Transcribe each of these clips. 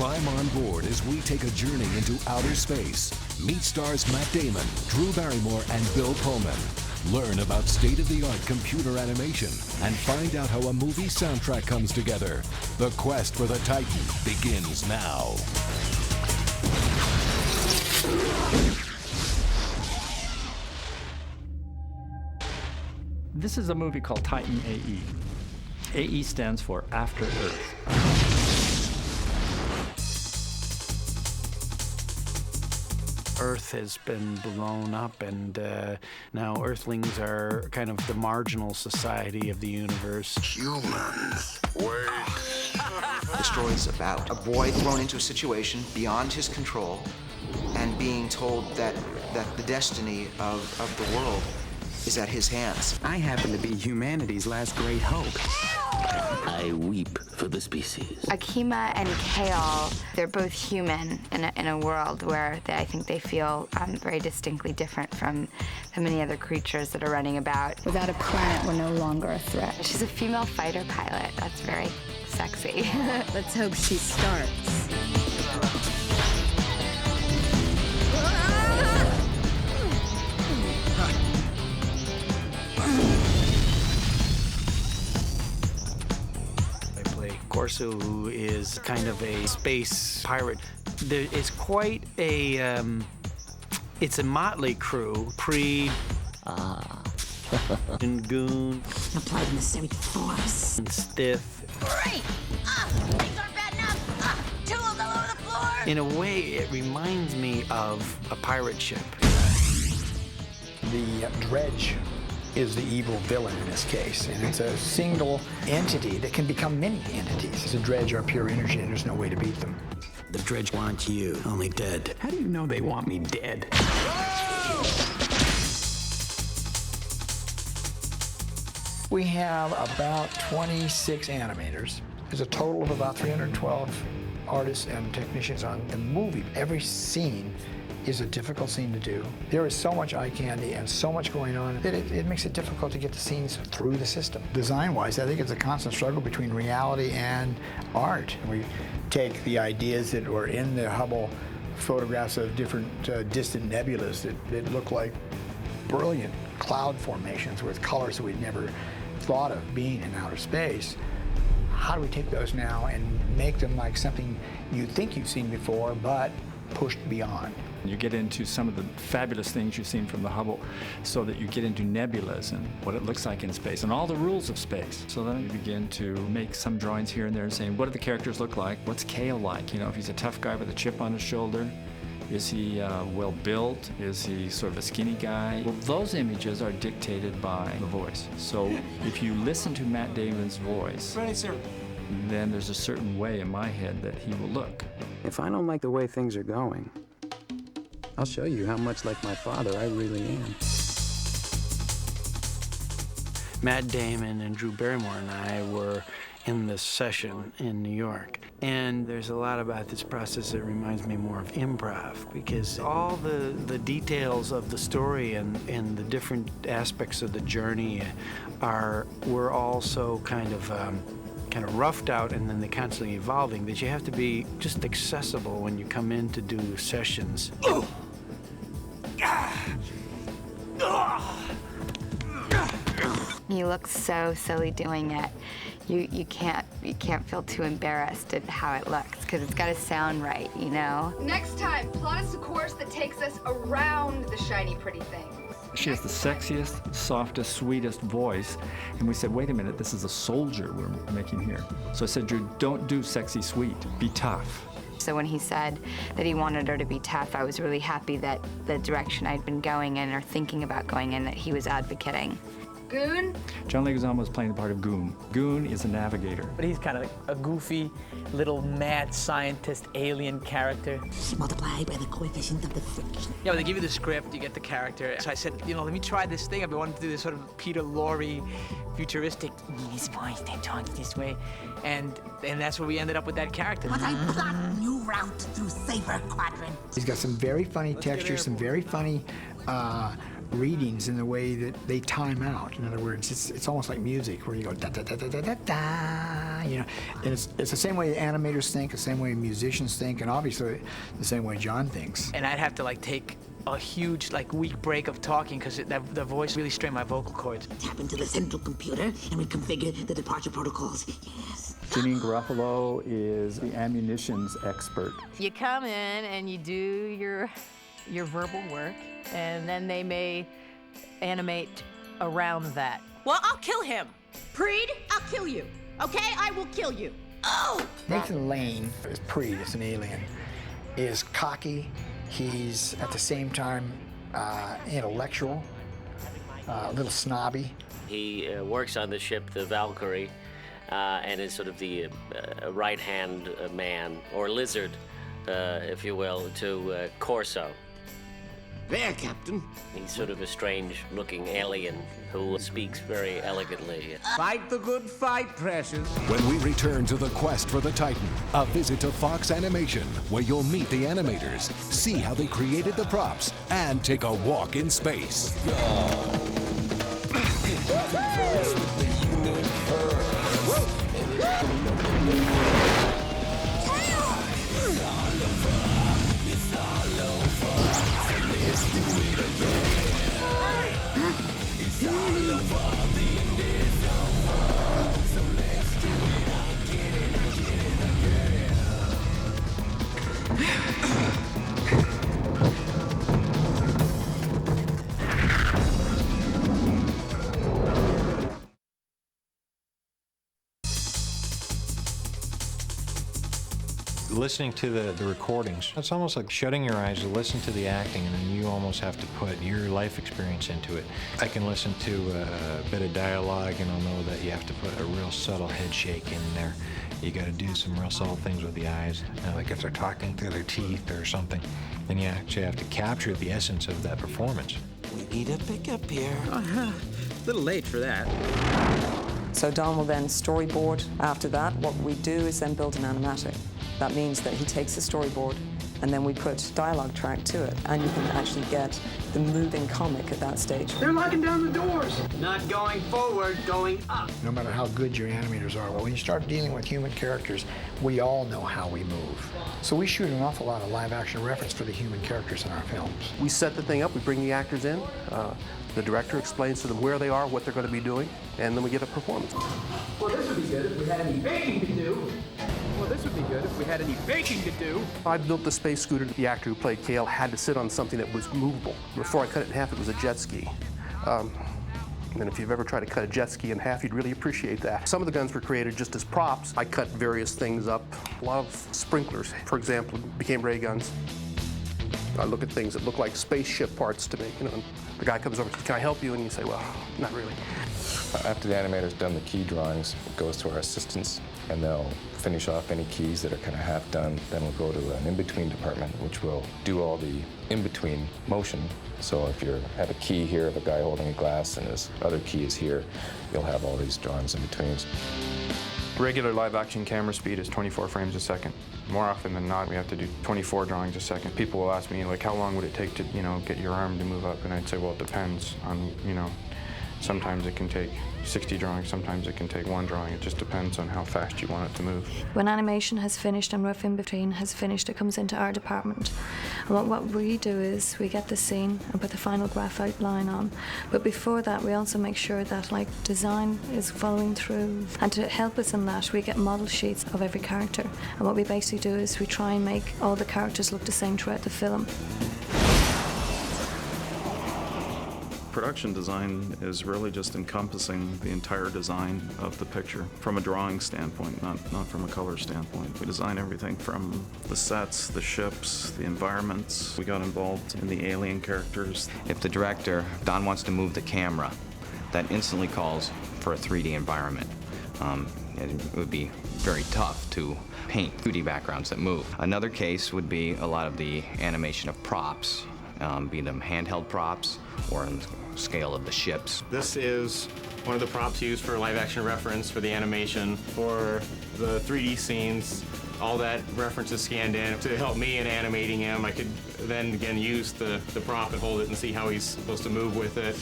Climb on board as we take a journey into outer space. Meet stars Matt Damon, Drew Barrymore, and Bill Pullman. Learn about state-of-the-art computer animation and find out how a movie soundtrack comes together. The quest for the Titan begins now. This is a movie called Titan AE. AE stands for After Earth. Earth has been blown up, and now Earthlings are kind of the marginal society of the universe. Humans. Wait. The story is about a boy thrown into a situation beyond his control and being told that the destiny of the world is at his hands. I happen to be humanity's last great hope. I weep for the species. Akima and Kale, they're both human in a world where I think they feel very distinctly different from the many other creatures that are running about. Without a planet, we're no longer a threat. She's a female fighter pilot. That's very sexy. Let's hope she starts. Corso, who is kind of a space pirate. There is quite a, it's a motley crew, and Goon. Apply the necessary force. And Stiff. Great! Things aren't bad enough! Tools all over the floor! In a way, it reminds me of a pirate ship. The dredge is the evil villain in this case, and it's a single entity that can become many entities. The dredge are pure energy, and there's no way to beat them. The dredge wants you, only dead. How do you know they want me dead? We have about 26 animators. There's a total of about 312 artists and technicians on the movie. Every scene is a difficult scene to do. There is so much eye candy and so much going on that it makes it difficult to get the scenes through the system. Design-wise, I think it's a constant struggle between reality and art. We take the ideas that were in the Hubble photographs of different distant nebulas that look like brilliant cloud formations with colors that we'd never thought of being in outer space. How do we take those now and make them like something you think you've seen before, but pushed beyond? You get into some of the fabulous things you've seen from the Hubble, so that you get into nebulas and what it looks like in space and all the rules of space. So then you begin to make some drawings here and there and saying, what do the characters look like? What's Kale like? You know, if he's a tough guy with a chip on his shoulder, is he well built? Is he sort of a skinny guy? Well, those images are dictated by the voice. So if you listen to Matt Damon's voice, Right, sir. then there's a certain way in my head that he will look. If I don't like the way things are going, I'll show you how much like my father I really am. Matt Damon and Drew Barrymore and I were in this session in New York. And there's a lot about this process that reminds me more of improv, because all the details of the story and the different aspects of the journey were also kind of roughed out, and then they're constantly evolving, that you have to be just accessible when you come in to do sessions. You look so silly doing it. You can't feel too embarrassed at how it looks, because it's got to sound right, you know? Next time, plot us a course that takes us around the shiny pretty things. She has the sexiest, softest, sweetest voice. And we said, wait a minute, this is a soldier we're making here. So I said, Drew, don't do sexy sweet, be tough. So when he said that he wanted her to be tough, I was really happy that the direction I'd been going in or thinking about going in, that he was advocating. Goon? John Leguizamo was playing the part of Goon. Goon is a navigator. But he's kind of like a goofy, little mad scientist alien character. Multiply by the coefficient of the friction. Yeah, when they give you the script, you get the character. So I said, let me try this thing. I've been wanting to do this sort of Peter Lorre, futuristic, his voice, they talk this way. And that's where we ended up with that character. But I plot new route through Saber Quadrant. He's got some very funny textures, some very funny readings in the way that they time out. In other words, it's almost like music where you go da da da da da da da, you know. And it's the same way animators think, the same way musicians think, and obviously the same way John thinks. And I'd have to like take a huge week break of talking because the voice really strained my vocal cords. Tap into the central computer and reconfigure the departure protocols. Yes. Janine Garofalo is the ammunitions expert. You come in and you do your verbal work, and then they may animate around that. Well, I'll kill him. Preed, I'll kill you. Okay, I will kill you. Oh! Nathan Lane is Preed, is an alien, is cocky. He's at the same time intellectual, a little snobby. He works on the ship, the Valkyrie, and is sort of the right-hand man, or lizard, if you will, to Corso. There, Captain. He's sort of a strange-looking alien who speaks very elegantly. Fight the good fight, Precious. When we return to the quest for the Titan, a visit to Fox Animation, where you'll meet the animators, see how they created the props, and take a walk in space. Listening to the recordings, it's almost like shutting your eyes to listen to the acting, and then you almost have to put your life experience into it. I can listen to a bit of dialogue and I'll know that you have to put a real subtle head shake in there. You got to do some real subtle things with the eyes, like if they're talking through their teeth or something, then you actually have to capture the essence of that performance. We need a pickup here. A little late for that. So Don will then storyboard after that. What we do is then build an animatic. That means that he takes the storyboard and then we put dialogue track to it, and you can actually get the moving comic at that stage. They're locking down the doors. Not going forward, going up. No matter how good your animators are, well, when you start dealing with human characters, we all know how we move. So we shoot an awful lot of live-action reference for the human characters in our films. We set the thing up, we bring the actors in, the director explains to them where they are, what they're going to be doing, and then we get a performance. Well, this would be good if we had any baking to do. Well, this would be good if we had any baking to do. I built the space scooter. The actor who played Kale had to sit on something that was movable. Before I cut it in half, it was a jet ski. And if you've ever tried to cut a jet ski in half, you'd really appreciate that. Some of the guns were created just as props. I cut various things up. A lot of sprinklers, for example, became ray guns. I look at things that look like spaceship parts to me. You know, and the guy comes over and says, "Can I help you?" And you say, "Well, not really." After the animator's done the key drawings, it goes to our assistants, and they'll finish off any keys that are kind of half done. Then we'll go to an in-between department, which will do all the in-between motion. So if you have a key here of a guy holding a glass and his other key is here, you'll have all these drawings in betweens. Regular live-action camera speed is 24 frames a second. More often than not, we have to do 24 drawings a second. People will ask me, like, how long would it take to, get your arm to move up? And I'd say, well, it depends on, sometimes it can take 60 drawings, sometimes it can take one drawing. It just depends on how fast you want it to move. When animation has finished and rough in between has finished, it comes into our department. And what we do is we get the scene and put the final graph outline on. But before that, we also make sure that design is following through. And to help us in that, we get model sheets of every character. And what we basically do is we try and make all the characters look the same throughout the film. Production design is really just encompassing the entire design of the picture from a drawing standpoint, not from a color standpoint. We design everything from the sets, the ships, the environments. We got involved in the alien characters. If the director, Don, wants to move the camera, that instantly calls for a 3D environment. It would be very tough to paint 2D backgrounds that move. Another case would be a lot of the animation of props, be them handheld props or in the scale of the ships. This is one of the props used for live action reference for the animation. For the 3D scenes, all that references scanned in to help me in animating him. I could then again use the prop and hold it and see how he's supposed to move with it.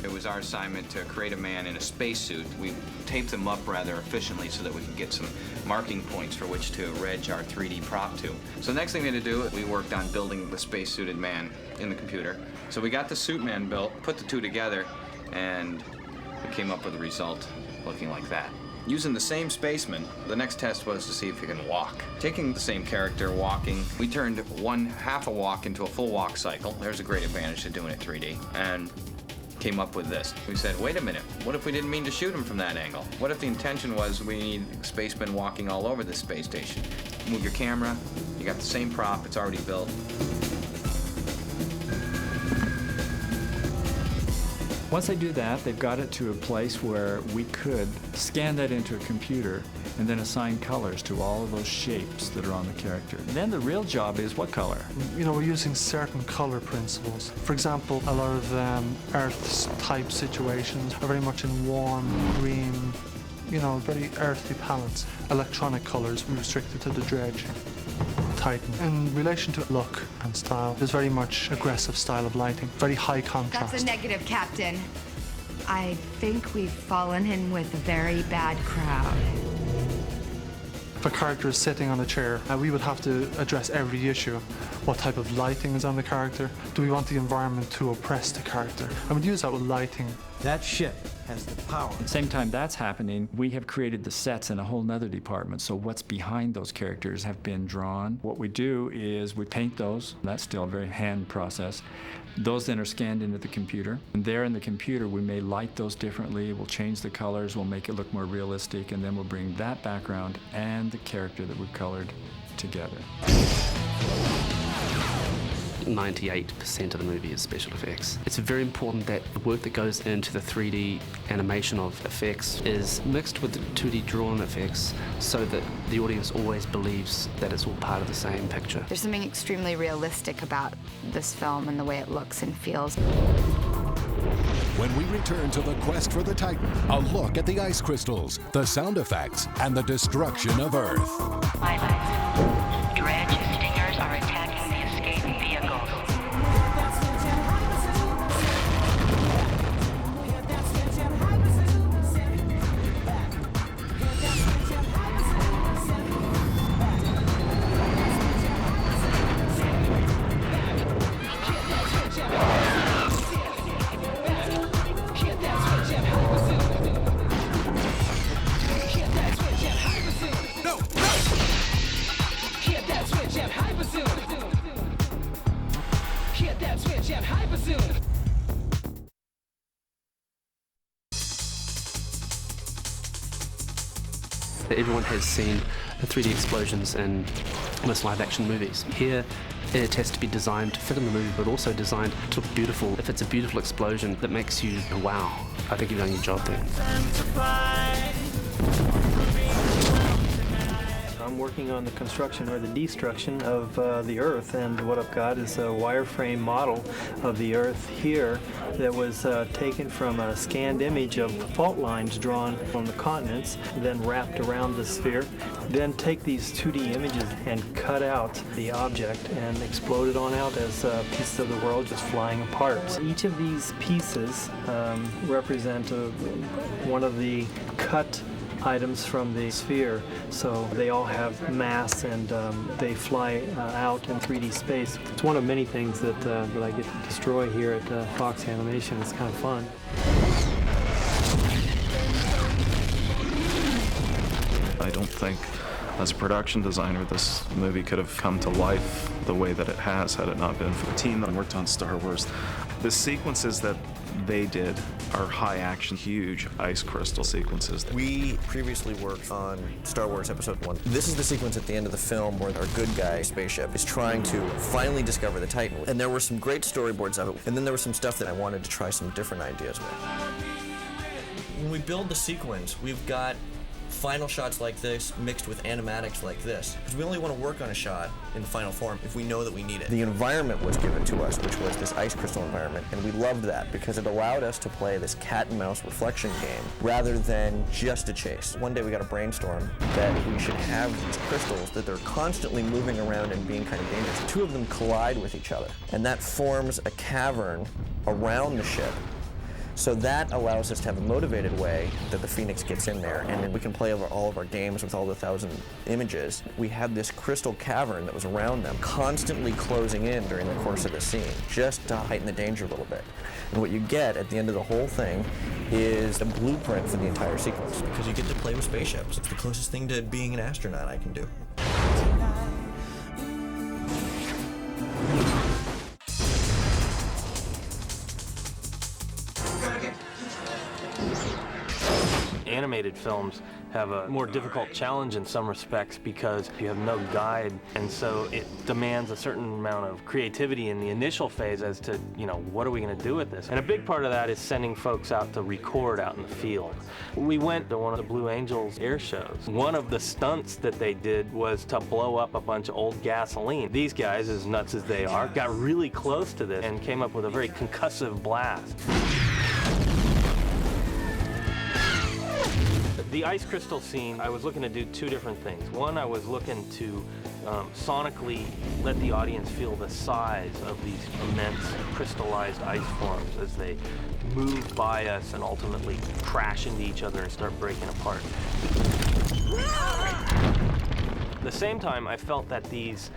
It was our assignment to create a man in a spacesuit. We taped them up rather efficiently so that we could get some marking points for which to reg our 3D prop to. So the next thing we had to do, we worked on building the spacesuited man in the computer. So we got the suit man built, put the two together, and we came up with a result looking like that. Using the same spaceman, the next test was to see if he can walk. Taking the same character, walking, we turned one half a walk into a full walk cycle. There's a great advantage to doing it 3D. And came up with this. We said, wait a minute, what if we didn't mean to shoot him from that angle? What if the intention was we need spacemen walking all over the space station? Move your camera, you got the same prop, it's already built. Once they do that, they've got it to a place where we could scan that into a computer and then assign colors to all of those shapes that are on the character. Then the real job is what color? You know, we're using certain color principles. For example, a lot of Earth-type situations are very much in warm green, you know, very earthy palettes. Electronic colors, we restricted to the dredge. Titan. In relation to look and style, there's very much aggressive style of lighting, very high contrast. That's a negative, Captain. I think we've fallen in with a very bad crowd. If a character is sitting on a chair, we would have to address every issue. What type of lighting is on the character? Do we want the environment to oppress the character? And we'd use that with lighting. That ship has the power. At the same time that's happening, we have created the sets in a whole nother department. So what's behind those characters have been drawn. What we do is we paint those. That's still a very hand process. Those then are scanned into the computer. And there in the computer, we may light those differently. We'll change the colors. We'll make it look more realistic. And then we'll bring that background and the character that we've colored together. 98% of the movie is special effects. It's very important that the work that goes into the 3D animation of effects is mixed with the 2D drawn effects so that the audience always believes that it's all part of the same picture. There's something extremely realistic about this film and the way it looks and feels. When we return to the quest for the Titan, a look at the ice crystals, the sound effects, and the destruction of Earth. Dredge stingers are attacking the escaped vehicles. Everyone has seen the 3D explosions in most live-action movies. Here, it has to be designed to fit in the movie, but also designed to look beautiful. If it's a beautiful explosion that makes you, wow, I think you've done your job there. I'm working on the construction or the destruction of the Earth, and what I've got is a wireframe model of the Earth here that was taken from a scanned image of fault lines drawn on the continents, then wrapped around the sphere. Then take these 2D images and cut out the object and explode it on out as pieces of the world just flying apart. So each of these pieces represent one of the cut items from the sphere, so they all have mass and they fly out in 3D space. It's one of many things that I get to destroy here at Fox Animation. It's kind of fun. I don't think, as a production designer, this movie could have come to life the way that it has had it not been for the team that worked on Star Wars. The sequences that they did are high action, huge ice crystal sequences. We previously worked on Star Wars Episode 1. This is the sequence at the end of the film where our good guy spaceship is trying to finally discover the Titan. And there were some great storyboards of it. And then there was some stuff that I wanted to try some different ideas with. When we build the sequence, we've got final shots like this mixed with animatics like this. Because we only want to work on a shot in final form if we know that we need it. The environment was given to us, which was this ice crystal environment, and we loved that because it allowed us to play this cat and mouse reflection game rather than just a chase. One day we got a brainstorm that we should have these crystals that they're constantly moving around and being kind of dangerous. Two of them collide with each other, and that forms a cavern around the ship. So that allows us to have a motivated way that the Phoenix gets in there, and then we can play over all of our games with all the 1,000 images. We had this crystal cavern that was around them, constantly closing in during the course of the scene, just to heighten the danger a little bit. And what you get at the end of the whole thing is a blueprint for the entire sequence, because you get to play with spaceships. It's the closest thing to being an astronaut I can do. Animated films have a more difficult challenge in some respects because you have no guide, and so it demands a certain amount of creativity in the initial phase as to, what are we going to do with this? And a big part of that is sending folks out to record out in the field. We went to one of the Blue Angels air shows. One of the stunts that they did was to blow up a bunch of old gasoline. These guys, as nuts as they are, got really close to this and came up with a very concussive blast. The ice crystal scene, I was looking to do two different things. One, I was looking to sonically let the audience feel the size of these immense crystallized ice forms as they move by us and ultimately crash into each other and start breaking apart. At the same time, I felt that these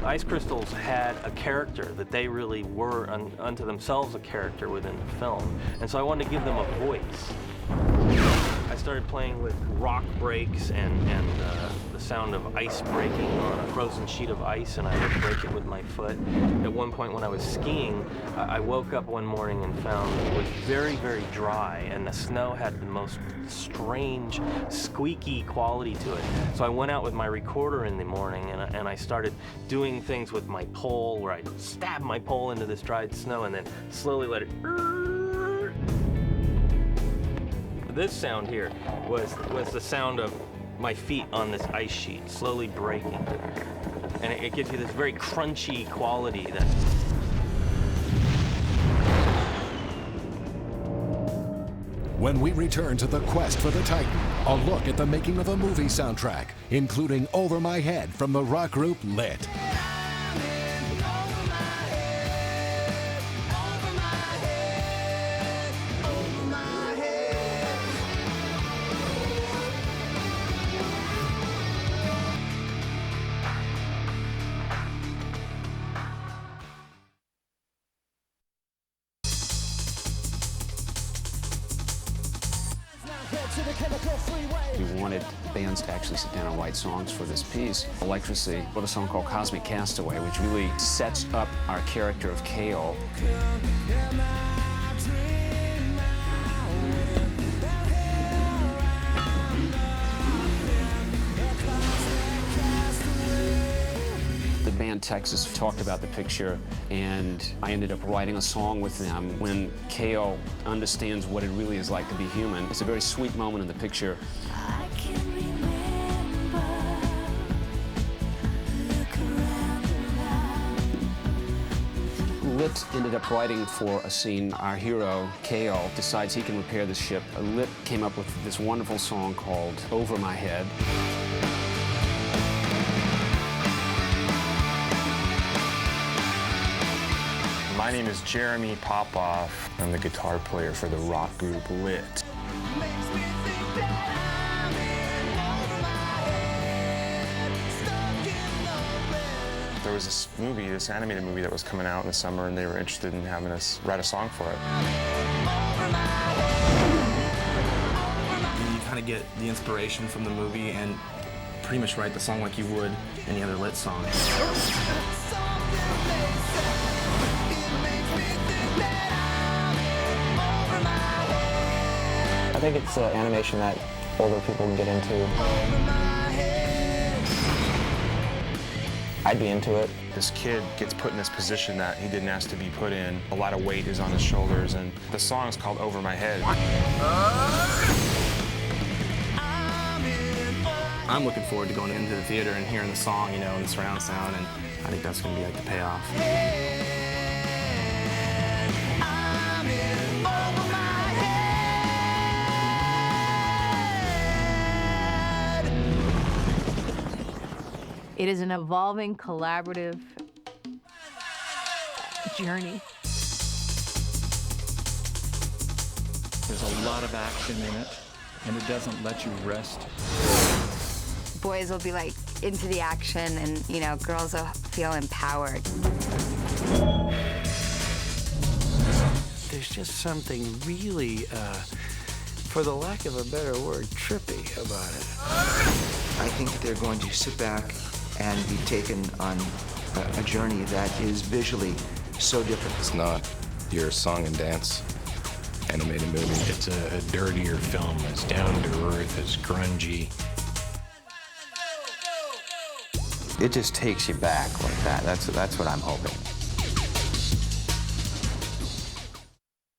ice crystals had a character, that they really were unto themselves a character within the film. And so I wanted to give them a voice. I started playing with rock breaks and the sound of ice breaking on a frozen sheet of ice, and I would break it with my foot. At one point when I was skiing, I woke up one morning and found it was very, very dry, and the snow had the most strange, squeaky quality to it. So I went out with my recorder in the morning, and I started doing things with my pole, where I'd stab my pole into this dried snow and then slowly let it... This sound here was the sound of my feet on this ice sheet, slowly breaking. And it gives you this very crunchy quality that... When we return to the quest for the Titan, a look at the making of a movie soundtrack, including Over My Head from the rock group Lit. We wanted bands to actually sit down and write songs for this piece. Electricity wrote a song called Cosmic Castaway, which really sets up our character of K.O. The band Texas talked about the picture, and I ended up writing a song with them. When K.O. understands what it really is like to be human, it's a very sweet moment in the picture. Lit ended up writing for a scene. Our hero, K.O., decides he can repair the ship. Lit came up with this wonderful song called Over My Head. My name is Jeremy Popoff. I'm the guitar player for the rock group Lit. There was this movie, this animated movie that was coming out in the summer, and they were interested in having us write a song for it. You kind of get the inspiration from the movie and pretty much write the song like you would any other Lit song. I think it's animation that older people can get into. I'd be into it. This kid gets put in this position that he didn't ask to be put in. A lot of weight is on his shoulders, and the song is called Over My Head. I'm looking forward to going into the theater and hearing the song, you know, and the surround sound, and I think that's going to be like the payoff. It is an evolving, collaborative journey. There's a lot of action in it, and it doesn't let you rest. Boys will be like into the action, and you know, girls will feel empowered. There's just something really, for the lack of a better word, trippy about it. I think that they're going to sit back and be taken on a journey that is visually so different. It's not your song and dance animated movie. It's a dirtier film. It's down to earth. It's grungy. It just takes you back like that. That's what I'm hoping.